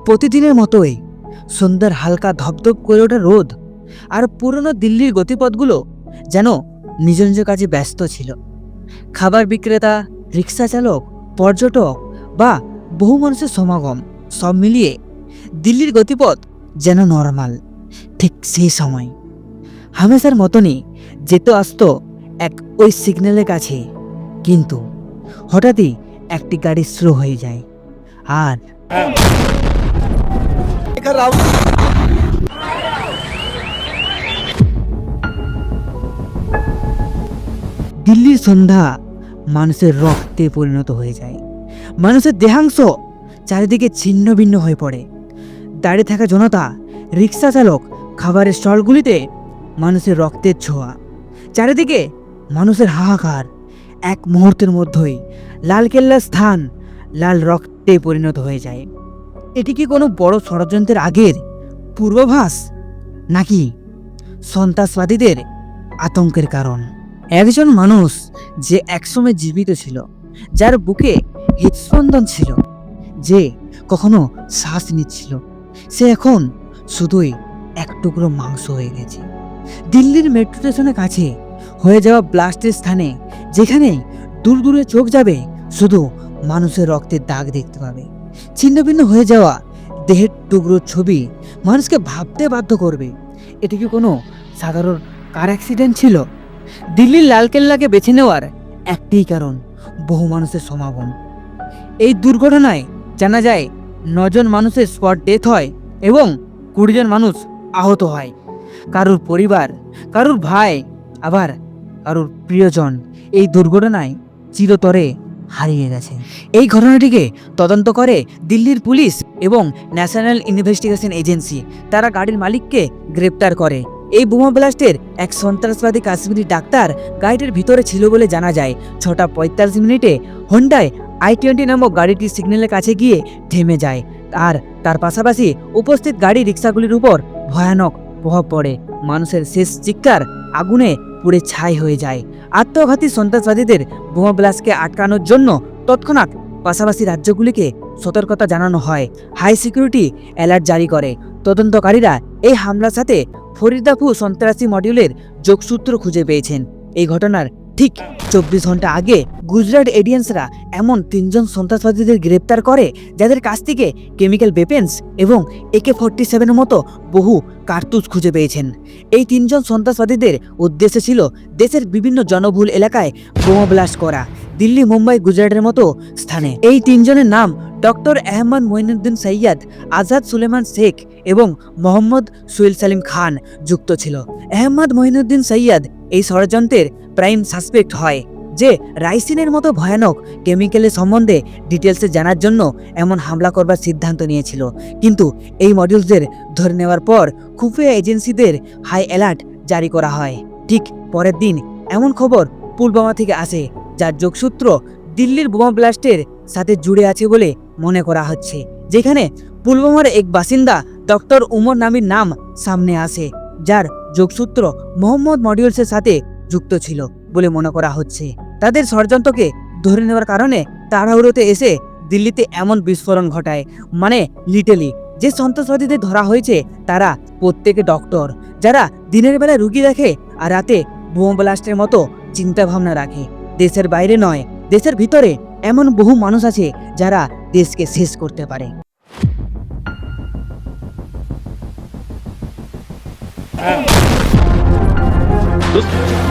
প্রতিদিনের মতোই সন্ধ্যার হালকা ধপধপ করে ওঠা রোদ আর পুরনো দিল্লির গতিপথগুলো যেন নিজ নিজ কাজে ব্যস্ত ছিল। খাবার বিক্রেতা, রিক্সা চালক, পর্যটক বা বহু মানুষের সমাগম সব মিলিয়ে দিল্লির গতিপথ যেন নরমাল। ঠিক সেই সময় হামেশার মতনই যেত আসতো এক ওই সিগন্যালের কাছে, কিন্তু হঠাৎই একটি গাড়ি স্লো হয়ে যায় আর দিল্লির সন্ধ্যা মানুষের রক্তে পরিণত হয়ে যায়। মানুষের দেহাংশ চারিদিকে ছিন্ন ভিন্ন হয়ে পড়ে। দাঁড়িয়ে থাকা জনতা, রিক্সা চালক, খাবারের স্টলগুলিতে মানুষের রক্তের ছোঁয়া, চারিদিকে মানুষের হাহাকার। এক মুহূর্তের মধ্যেই লালকেল্লার স্থান লাল রক্তে পরিণত হয়ে যায়। এটি কি কোনো বড় ষড়যন্ত্রের আগের পূর্বাভাস, নাকি সন্ত্রাসবাদীদের আতঙ্কের কারণ? একজন মানুষ যে একসময় জীবিত ছিল, যার বুকে হৃদস্পন্দন ছিল, যে কখনো শ্বাস নিচ্ছিল, সে এখন শুধুই এক টুকরো মাংস হয়ে গেছে। দিল্লির মেট্রো স্টেশনের কাছে হয়ে যাওয়া ব্লাস্টের স্থানে, যেখানে দূর দূরে চোখ যাবে, শুধু মানুষের রক্তের দাগ দেখতে পাবে। ছিন্নভিন্ন হয়ে যাওয়া দেহের টুকরোর ছবি মানুষকে ভাবতে বাধ্য করবে, এটি কি কোনো সাধারণ কার অ্যাক্সিডেন্ট ছিল? দিল্লির লালকেল্লাকে বেছে নেওয়ার একটাই কারণ, বহু মানুষের সমাগম। এই দুর্ঘটনায় জানা যায় 9 জন মানুষের স্পট ডেথ হয় এবং 20 জন মানুষ আহত হয়। কারুর পরিবার, কারুর ভাই, আবার কারুর প্রিয়জন এই দুর্ঘটনায় চিরতরে হারিয়ে গেছে। এই ঘটনাটিকে তদন্ত করে দিল্লির পুলিশ এবং ন্যাশনাল ইনভেস্টিগেশন এজেন্সি। তারা গাড়ির মালিককে গ্রেপ্তার করে। এই বোমা ব্লাস্টের এক সন্ত্রাসবাদী কাশ্মীরি ডাক্তার গাড়িটির ভিতরে ছিল বলে জানা যায়। 6:45 মিনিটে হোন্ডায় i20 নামক গাড়িটি সিগন্যালের কাছে গিয়ে থেমে যায়, আর তার পাশাপাশি উপস্থিত গাড়ি রিক্সাগুলির উপর ভয়ানক প্রভাব পড়ে। মানুষের শেষ চিৎকার আগুনে পুড়ে ছাই হয়ে যায়। আত্মঘাতী সন্ত্রাসবাদীদের বোমা ব্লাস্টকে আটকানোর জন্য তৎক্ষণাৎ পাশাপাশি রাজ্যগুলিকে সতর্কতা জানানো হয়, হাই সিকিউরিটি অ্যালার্ট জারি করে। তদন্তকারীরা এই হামলার সাথে ফরিদাপুর সন্ত্রাসী মডিউলের যোগসূত্র খুঁজে পেয়েছেন। এই ঘটনার ঠিক 24 ঘন্টা আগে গুজরাট এডিয়েন্সরা এমন 3 জন সন্ত্রাসবাদীদের গ্রেপ্তার করে, যাদের কাছ থেকে কেমিক্যাল ওয়েপেন্স এবং AK-47 মতো বহু কার্তুজ খুঁজে পেয়েছেন। এই 3 জন সন্ত্রাসবাদীদের উদ্দেশ্য ছিল দেশের বিভিন্ন জনবহুল এলাকায় বোমা ব্লাস্ট করা, দিল্লি, মুম্বাই, গুজরাটের মতো স্থানে। এই 3 জনের নাম ডক্টর আহমদ মঈনুদ্দিন সৈয়দ, আজাদ সুলেমান শেখ এবং মোহাম্মদ সুহেল সালিম খান যুক্ত ছিল। আহমদ মঈনুদ্দিন সৈয়দ এই ষড়যন্ত্রের প্রাইম সাসপেক্ট হয়, যে রাইসিনের মতো ভয়ানক কেমিক্যালের সম্বন্ধে ডিটেলসে জানার জন্য এমন হামলা করবার সিদ্ধান্ত নিয়েছিল। কিন্তু এই মডিউলসদের ধরে নেওয়ার পর খুফিয়া এজেন্সিদের হাই অ্যালার্ট জারি করা হয়। ঠিক পরের দিন এমন খবর পুলওয়ামা থেকে আসে, যার যোগসূত্র দিল্লির বোমা ব্লাস্টের সাথে জুড়ে আছে বলে মনে করা হচ্ছে, যেখানে পুলওয়ামার এক বাসিন্দা ডক্টর উমর নামির নাম সামনে আসে, যার যোগসূত্র মোহাম্মদ মডিউলসের সাথে যুক্ত ছিল বলে মনে করা হচ্ছে। তাদের ষড়যন্ত্রকে ধরে নেওয়ার কারণে তাড়াহুড়োতে এসে দিল্লিতে এমন বিস্ফোরণ ঘটায়, মানে লিটালি যে সন্ত্রাসবাদীদের ধরা হয়েছে তারা প্রত্যেকে ডক্টর, যারা দিনের বেলা রুগী দেখে আর রাতে বোমা ব্লাস্টের মতো চিন্তা ভাবনা রাখে। দেশের বাইরে নয়, দেশের ভিতরে এমন বহু মানুষ আছে যারা দেশকে শেষ করতে পারে। दोस्त